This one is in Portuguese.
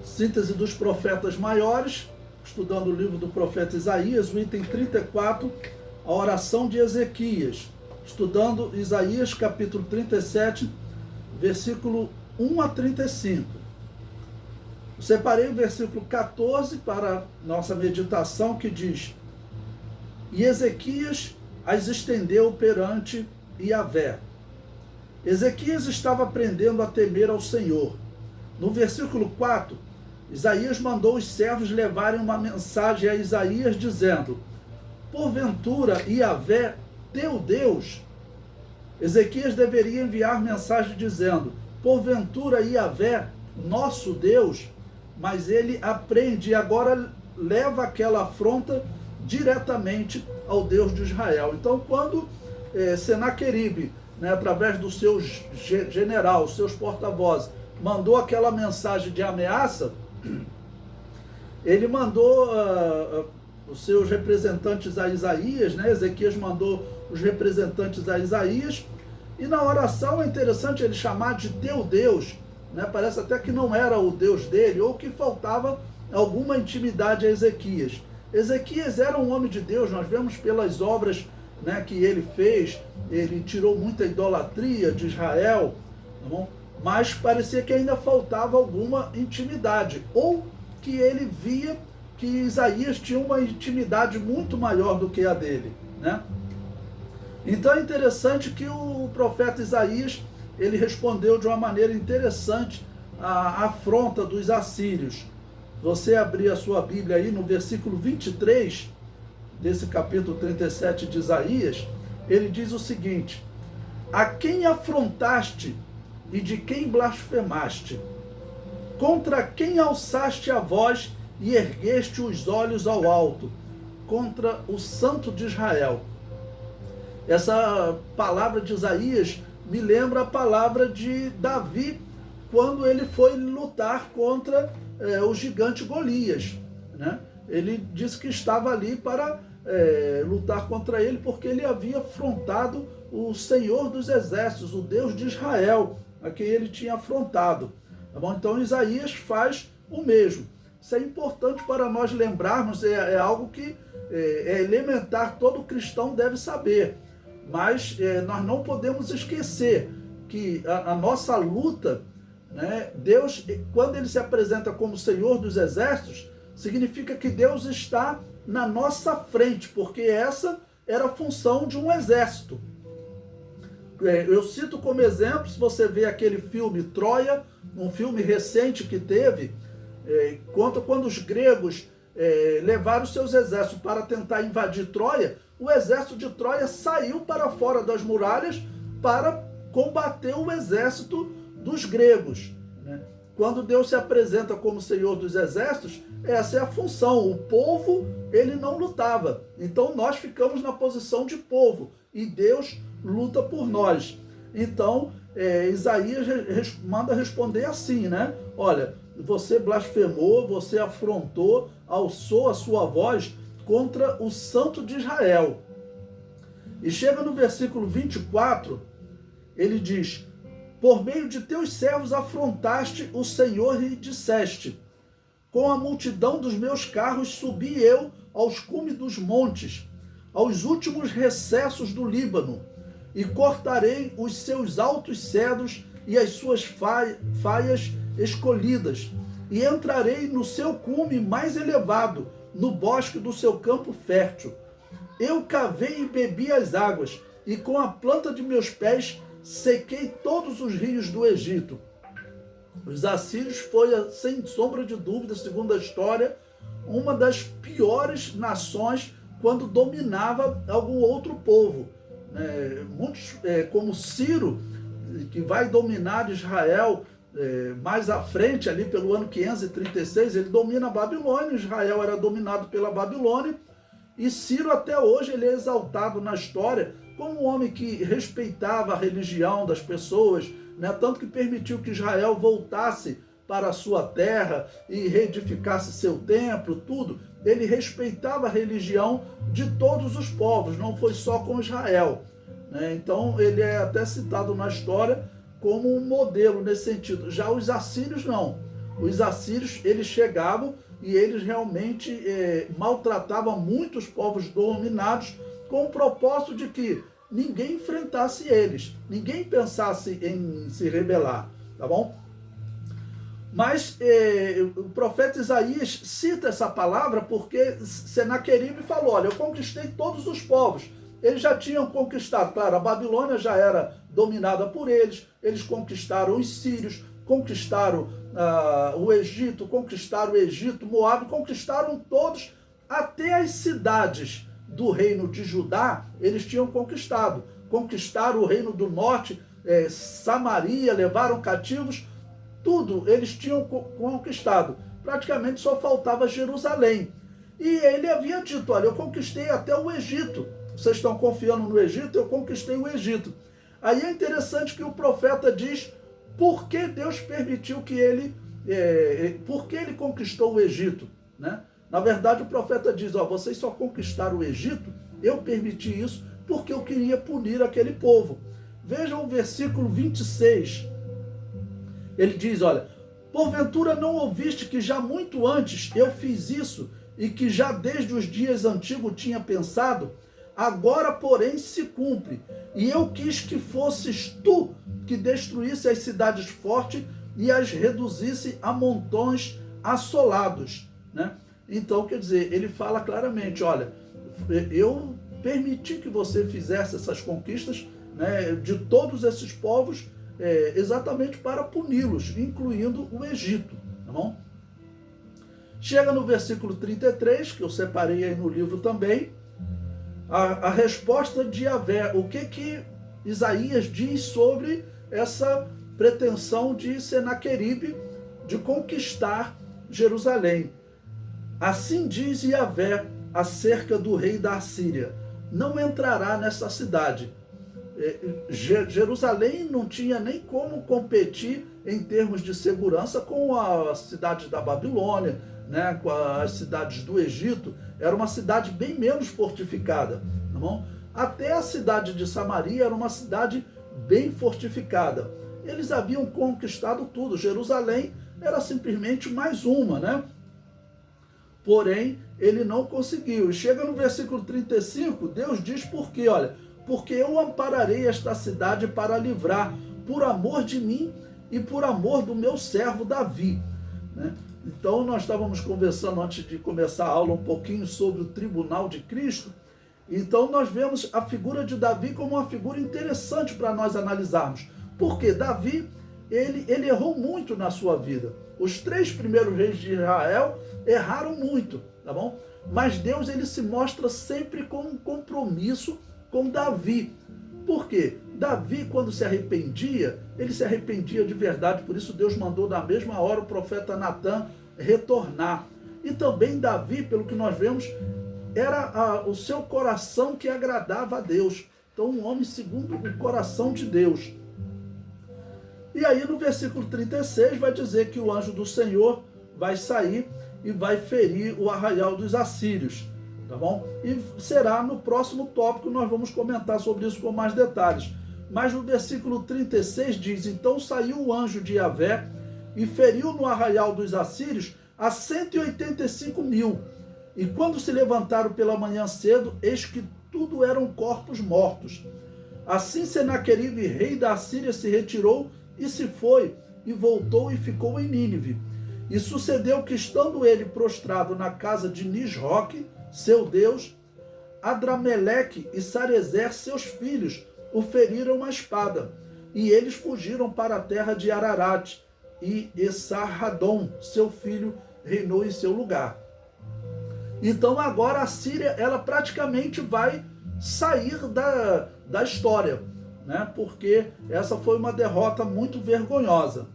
síntese dos profetas maiores, estudando o livro do profeta Isaías, o item 34, a oração de Ezequias, estudando Isaías capítulo 37, versículo 1 a 35. Separei o versículo 14 para nossa meditação, que diz: E Ezequias as estendeu perante Yahvé. Ezequias estava aprendendo a temer ao Senhor. No versículo 4, Isaías mandou os servos levarem uma mensagem a Isaías, dizendo: Porventura Yahvé, teu Deus? Ezequias deveria enviar mensagem dizendo: Porventura Yahvé, nosso Deus? Mas ele aprende e agora leva aquela afronta diretamente ao Deus de Israel. Então, quando Senaqueribe, através do seu general, seus porta-vozes, mandou aquela mensagem de ameaça, ele mandou os seus representantes a Isaías, Ezequias mandou os representantes a Isaías, e na oração é interessante ele chamar de teu Deus, parece até que não era o Deus dele, ou que faltava alguma intimidade a Ezequias. Ezequias era um homem de Deus, nós vemos pelas obras que ele fez, ele tirou muita idolatria de Israel, tá bom? Mas parecia que ainda faltava alguma intimidade, ou que ele via que Isaías tinha uma intimidade muito maior do que a dele, Então é interessante que o profeta Isaías, ele respondeu de uma maneira interessante à afronta dos assírios. Você abrir a sua Bíblia aí no versículo 23 desse capítulo 37 de Isaías, ele diz o seguinte: A quem afrontaste e de quem blasfemaste? Contra quem alçaste a voz e ergueste os olhos ao alto? Contra o Santo de Israel. Essa palavra de Isaías me lembra a palavra de Davi, quando ele foi lutar contra o gigante Golias. Ele disse que estava ali para lutar contra ele, porque ele havia afrontado o Senhor dos Exércitos, o Deus de Israel, a quem ele tinha afrontado. Tá bom? Então Isaías faz o mesmo. Isso é importante para nós lembrarmos, é algo que é elementar, todo cristão deve saber. Mas nós não podemos esquecer que a nossa luta, Deus, quando ele se apresenta como Senhor dos Exércitos, significa que Deus está na nossa frente, porque essa era a função de um exército. Eu cito como exemplo, se você vê aquele filme Troia, um filme recente que teve, conta quando os gregos levaram seus exércitos para tentar invadir Troia. O exército de Troia saiu para fora das muralhas para combater o exército dos gregos. Quando Deus se apresenta como Senhor dos Exércitos, essa é a função. O povo, ele não lutava. Então nós ficamos na posição de povo e Deus luta por nós. Então Isaías manda responder assim, Olha, você blasfemou, você afrontou, alçou a sua voz contra o Santo de Israel. E chega no versículo 24, ele diz: Por meio de teus servos afrontaste o Senhor e disseste: Com a multidão dos meus carros subi eu aos cumes dos montes, aos últimos recessos do Líbano, e cortarei os seus altos cedros e as suas faias escolhidas, e entrarei no seu cume mais elevado, no bosque do seu campo fértil. Eu cavei e bebi as águas, e com a planta de meus pés sequei todos os rios do Egito. Os assírios foi, sem sombra de dúvida, segundo a história, uma das piores nações quando dominava algum outro povo. Muitos, como Ciro, que vai dominar Israel mais à frente, ali pelo ano 536, ele domina a Babilônia. Israel era dominado pela Babilônia, e Ciro até hoje ele é exaltado na história como um homem que respeitava a religião das pessoas, tanto que permitiu que Israel voltasse para a sua terra e reedificasse seu templo, tudo. Ele respeitava a religião de todos os povos, não foi só com Israel. Então ele é até citado na história como um modelo nesse sentido. Já os assírios não. os assírios, eles chegavam e eles realmente maltratavam muitos povos dominados com o propósito de que ninguém enfrentasse eles, ninguém pensasse em se rebelar, tá bom? Mas o profeta Isaías cita essa palavra porque Senaqueribe falou, olha, eu conquistei todos os povos. Eles já tinham conquistado, claro, a Babilônia já era dominada por eles conquistaram os sírios, conquistaram o Egito, Moabe, conquistaram todos, até as cidades do reino de Judá, eles tinham conquistado. Conquistaram o reino do norte, Samaria, levaram cativos, tudo eles tinham conquistado. Praticamente só faltava Jerusalém. E ele havia dito, olha, eu conquistei até o Egito. Vocês estão confiando no Egito? Eu conquistei o Egito. Aí é interessante que o profeta diz por que Deus permitiu que ele... por que ele conquistou o Egito, né? Na verdade, o profeta diz, ó, vocês só conquistaram o Egito, eu permiti isso porque eu queria punir aquele povo. Vejam o versículo 26. Ele diz, olha, porventura não ouviste que já muito antes eu fiz isso e que já desde os dias antigos tinha pensado? Agora, porém, se cumpre. E eu quis que fosses tu que destruísse as cidades fortes e as reduzisse a montões assolados, né? Então, quer dizer, ele fala claramente, olha, eu permiti que você fizesse essas conquistas, né, de todos esses povos, exatamente para puni-los, incluindo o Egito, tá bom? Chega no versículo 33, que eu separei aí no livro também, a resposta de Yahvé. O que Isaías diz sobre essa pretensão de Senaqueribe de conquistar Jerusalém? Assim diz Yahvé acerca do rei da Assíria: não entrará nessa cidade. Jerusalém não tinha nem como competir em termos de segurança com a cidade da Babilônia, né, com as cidades do Egito. Era uma cidade bem menos fortificada, tá bom? Até a cidade de Samaria era uma cidade bem fortificada. Eles haviam conquistado tudo. Jerusalém era simplesmente mais uma, né? Porém, ele não conseguiu. Chega no versículo 35, Deus diz por quê? Olha, porque eu ampararei esta cidade para livrar, por amor de mim e por amor do meu servo Davi, né? Então, nós estávamos conversando antes de começar a aula um pouquinho sobre o tribunal de Cristo. Então, nós vemos a figura de Davi como uma figura interessante para nós analisarmos. Porque Davi, ele errou muito na sua vida. Os 3 primeiros reis de Israel erraram muito, tá bom? Mas Deus, ele se mostra sempre com um compromisso com Davi. Por quê? Davi, quando se arrependia, ele se arrependia de verdade. Por isso Deus mandou na mesma hora o profeta Natã retornar. E também Davi, pelo que nós vemos, era o seu coração que agradava a Deus. Então, um homem segundo o coração de Deus. E aí no versículo 36 vai dizer que o anjo do Senhor vai sair e vai ferir o arraial dos assírios, tá bom? E será no próximo tópico, nós vamos comentar sobre isso com mais detalhes. Mas no versículo 36 diz: então saiu o anjo de Yahvé e feriu no arraial dos assírios a 185.000. E quando se levantaram pela manhã cedo, eis que tudo eram corpos mortos. Assim Senaqueribe, rei da Assíria, se retirou e se foi, e voltou e ficou em Nínive. E sucedeu que, estando ele prostrado na casa de Nisroque, seu deus, Adrameleque e Sarezer, seus filhos, o feriram a espada, e eles fugiram para a terra de Ararat, e Esarhadom, seu filho, reinou em seu lugar. Então agora a Síria, ela praticamente vai sair da história, né? Porque essa foi uma derrota muito vergonhosa.